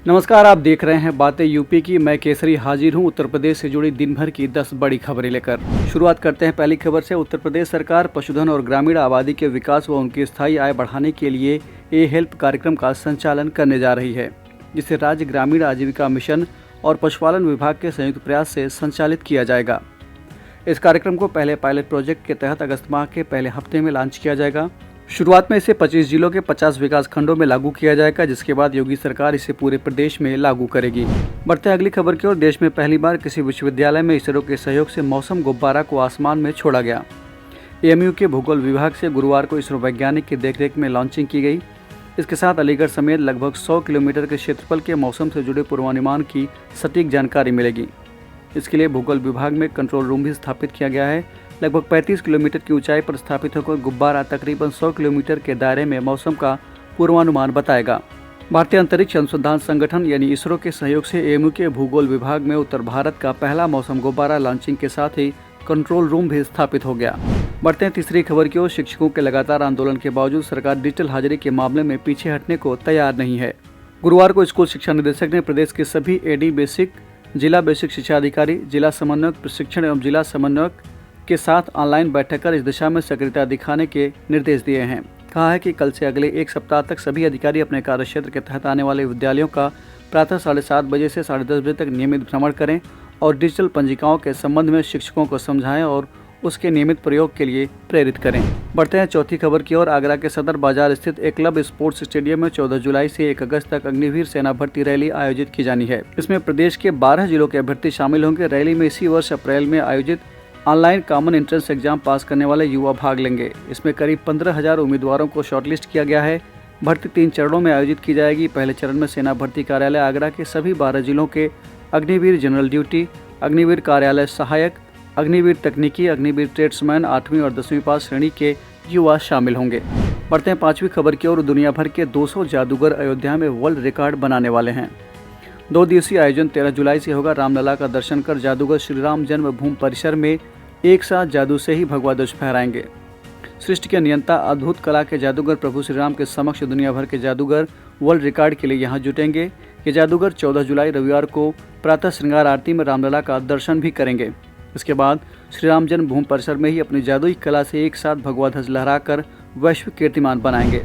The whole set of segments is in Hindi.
नमस्कार, आप देख रहे हैं बातें यूपी की। मैं केसरी हाजिर हूं उत्तर प्रदेश से जुड़ी दिन भर की 10 बड़ी खबरें लेकर। शुरुआत करते हैं पहली खबर से। उत्तर प्रदेश सरकार पशुधन और ग्रामीण आबादी के विकास व उनकी स्थायी आय बढ़ाने के लिए ए हेल्प कार्यक्रम का संचालन करने जा रही है, जिसे राज्य ग्रामीण आजीविका मिशन और पशुपालन विभाग के संयुक्त प्रयास से संचालित किया जाएगा। इस कार्यक्रम को पहले पायलट प्रोजेक्ट के तहत अगस्त माह के पहले हफ्ते में लॉन्च किया जाएगा। शुरुआत में इसे 25 जिलों के 50 विकास खंडों में लागू किया जाएगा, जिसके बाद योगी सरकार इसे पूरे प्रदेश में लागू करेगी। बढ़ते हैं अगली खबर की ओर। देश में पहली बार किसी विश्वविद्यालय में इसरो के सहयोग से मौसम गुब्बारा को आसमान में छोड़ा गया। एएमयू के भूगोल विभाग से गुरुवार को इसरो वैज्ञानिक की देखरेख में लॉन्चिंग की गई। इसके साथ अलीगढ़ समेत लगभग 100 किलोमीटर के क्षेत्रफल के मौसम से जुड़े पूर्वानुमान की सटीक जानकारी मिलेगी। इसके लिए भूगोल विभाग में कंट्रोल रूम भी स्थापित किया गया है। लगभग 35 किलोमीटर की ऊंचाई पर स्थापित होकर गुब्बारा तकरीबन 100 किलोमीटर के दायरे में मौसम का पूर्वानुमान बताएगा। भारतीय अंतरिक्ष अनुसंधान संगठन यानी इसरो के सहयोग से एएमयू के भूगोल विभाग में उत्तर भारत का पहला मौसम गुब्बारा लॉन्चिंग के साथ ही कंट्रोल रूम भी स्थापित हो गया। बढ़ते हैं तीसरी खबर की ओर। शिक्षकों के लगातार आंदोलन के बावजूद सरकार डिजिटल हाजिरी के मामले में पीछे हटने को तैयार नहीं है। गुरुवार को स्कूल शिक्षा निदेशक ने प्रदेश के सभी एडी बेसिक, जिला बेसिक शिक्षा अधिकारी, जिला समन्वयक प्रशिक्षण एवं जिला समन्वयक के साथ ऑनलाइन बैठक कर इस दिशा में सक्रियता दिखाने के निर्देश दिए हैं। कहा है कि कल से अगले एक सप्ताह तक सभी अधिकारी अपने कार्यक्षेत्र के तहत आने वाले विद्यालयों का प्रातः 7:30 बजे से 10:30 बजे तक नियमित भ्रमण करें और डिजिटल पंजिकाओं के संबंध में शिक्षकों को समझाएं और उसके नियमित प्रयोग के लिए प्रेरित करें। बढ़ते हैं चौथी खबर की ओर। आगरा के सदर बाजार स्थित एकलव्य स्पोर्ट्स स्टेडियम में 14 जुलाई से 1 अगस्त तक अग्निवीर सेना भर्ती रैली आयोजित की जानी है। इसमें प्रदेश के 12 जिलों के अभ्यर्थी शामिल होंगे। रैली में इसी वर्ष अप्रैल में आयोजित ऑनलाइन कॉमन एंट्रेंस एग्जाम पास करने वाले युवा भाग लेंगे। इसमें करीब 15,000 उम्मीदवारों को शॉर्टलिस्ट किया गया है। भर्ती 3 चरणों में आयोजित की जाएगी। पहले चरण में सेना भर्ती कार्यालय आगरा के सभी 12 जिलों के अग्निवीर जनरल ड्यूटी, अग्निवीर कार्यालय सहायक, अग्निवीर तकनीकी, अग्निवीर ट्रेड्समैन 8वीं और 10वीं पास श्रेणी के युवा शामिल होंगे। बढ़ते हैं 5वीं खबर की ओर। दुनिया भर के 200 जादूगर अयोध्या में वर्ल्ड रिकॉर्ड बनाने वाले हैं। 2 दिवसीय आयोजन 13 जुलाई से होगा। रामलला का दर्शन कर जादूगर श्री राम जन्मभूमि परिसर में एक साथ जादू से ही भगवा ध्वज फहराएंगे। सृष्टि के नियंता अद्भुत कला के जादूगर प्रभु श्री राम के समक्ष दुनिया भर के जादूगर वर्ल्ड रिकॉर्ड के लिए यहां जुटेंगे। ये जादूगर 14 जुलाई रविवार को प्रातः श्रृंगार आरती में रामलला का दर्शन भी करेंगे। इसके बाद श्री राम जन्मभूमि परिसर में ही अपनी जादुई कला से एक साथ भगवा ध्वज लहराकर वैश्विक कीर्तिमान बनाएंगे।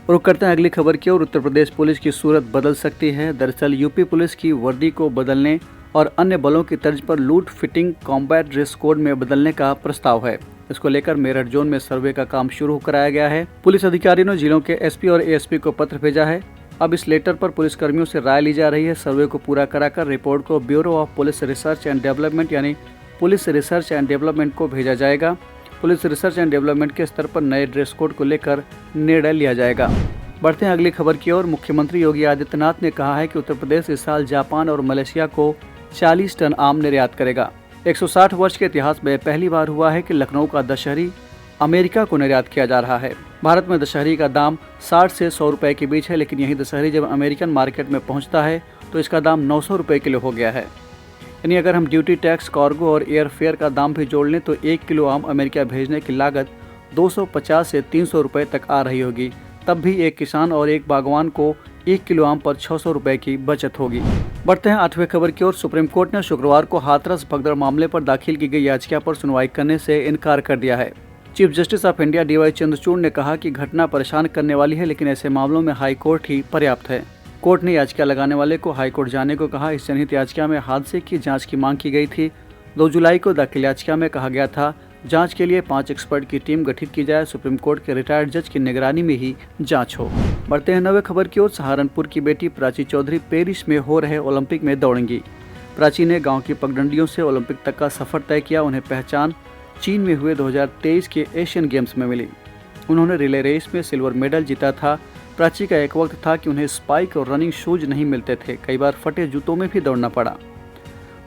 रुक करते हैं अगली खबर की ओर। उत्तर प्रदेश पुलिस की सूरत बदल सकती है। दरअसल यूपी पुलिस की वर्दी को बदलने और अन्य बलों की तर्ज पर लूट फिटिंग कॉम्बैट ड्रेस कोड में बदलने का प्रस्ताव है। इसको लेकर मेरठ जोन में सर्वे का काम शुरू कराया गया है। पुलिस अधिकारियों ने जिलों के एसपी और एएसपी को पत्र भेजा है। अब इस लेटर पर पुलिस कर्मियों से राय ली जा रही है। सर्वे को पूरा कराकर रिपोर्ट को bureau of police research and development यानी पुलिस रिसर्च एंड डेवलपमेंट को भेजा जाएगा। पुलिस रिसर्च एंड डेवलपमेंट के स्तर पर नए ड्रेस कोड को लेकर निर्णय लिया जाएगा। बढ़ते हैं अगली खबर की ओर। मुख्यमंत्री योगी आदित्यनाथ ने कहा है कि उत्तर प्रदेश इस साल जापान और मलेशिया को 40 टन आम निर्यात करेगा। 160 वर्ष के इतिहास में पहली बार हुआ है कि लखनऊ का दशहरी अमेरिका को निर्यात किया जा रहा है। भारत में दशहरी का दाम 60 से 100 रुपए के बीच है, लेकिन यही दशहरी जब अमेरिकन मार्केट में पहुंचता है तो इसका दाम 900 रुपए किलो हो गया है। यानी अगर हम ड्यूटी टैक्स, कार्गो और एयर फेयर का दाम भी जोड़ लें तो 1 किलो आम अमेरिका भेजने की लागत 250 से 300 रुपए तक आ रही होगी। तब भी एक किसान और एक बागवान को 1 किलो आम पर 600 रुपए की बचत होगी। बढ़ते हैं 8वें खबर की ओर। सुप्रीम कोर्ट ने शुक्रवार को हाथरस भगदड़ मामले पर दाखिल की गई याचिका पर सुनवाई करने से इनकार कर दिया है। Chief justice of India DY Chandrachud ने कहा कि घटना परेशान करने वाली है, लेकिन ऐसे मामलों में हाई कोर्ट ही पर्याप्त है। कोर्ट ने याचिका लगाने वाले को हाई कोर्ट जाने को कहा। इस जनहित याचिका में हादसे की जांच की मांग की गई थी। 2 जुलाई को दाखिल याचिका में कहा गया था जांच के लिए 5 एक्सपर्ट की टीम गठित की जाए। सुप्रीम कोर्ट के रिटायर्ड जज की निगरानी में ही जांच हो। बढ़ते हैं 9वें खबर की ओर। सहारनपुर की बेटी प्राची चौधरी पेरिस में हो रहे ओलंपिक में दौड़ेंगी। प्राची ने गांव की पगडंडियों से ओलंपिक तक का सफर तय किया। उन्हें पहचान चीन में हुए 2023 के एशियन गेम्स में मिली। उन्होंने रिले रेस में सिल्वर मेडल जीता था। प्राची का एक वक्त था कि उन्हें स्पाइक और रनिंग शूज नहीं मिलते थे। कई बार फटे जूतों में भी दौड़ना पड़ा।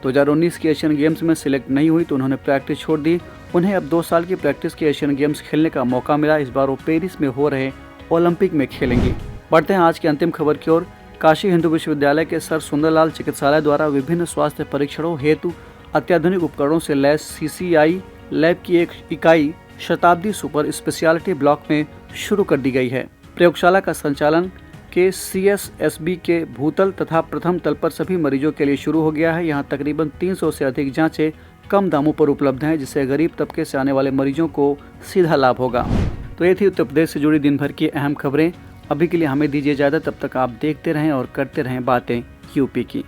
2019 के एशियन गेम्स में सिलेक्ट नहीं हुई तो उन्होंने प्रैक्टिस छोड़ दी। उन्हें अब 2 साल की प्रैक्टिस के एशियन गेम्स खेलने का मौका मिला। इस बार वो पेरिस में हो रहे ओलंपिक में खेलेंगी। बढ़ते हैं आज की अंतिम खबर की ओर। काशी हिंदू विश्वविद्यालय के सर सुंदरलाल चिकित्सालय द्वारा विभिन्न स्वास्थ्य परीक्षणों हेतु अत्याधुनिक उपकरणों से लैस CCI लैब की एक इकाई शताब्दी सुपर स्पेशलिटी ब्लॉक में शुरू कर दी गई है। प्रयोगशाला का संचालन के CSSB के भूतल तथा प्रथम तल पर सभी मरीजों के लिए शुरू हो गया है। यहाँ तकरीबन 300 से अधिक जांचें कम दामों पर उपलब्ध हैं, जिससे गरीब तबके से आने वाले मरीजों को सीधा लाभ होगा। तो ये थी उत्तर प्रदेश से जुड़ी दिन भर की अहम खबरें। अभी के लिए हमें दीजिए इजाज़त, तब तक आप देखते रहें और करते रहें बातें यूपी की।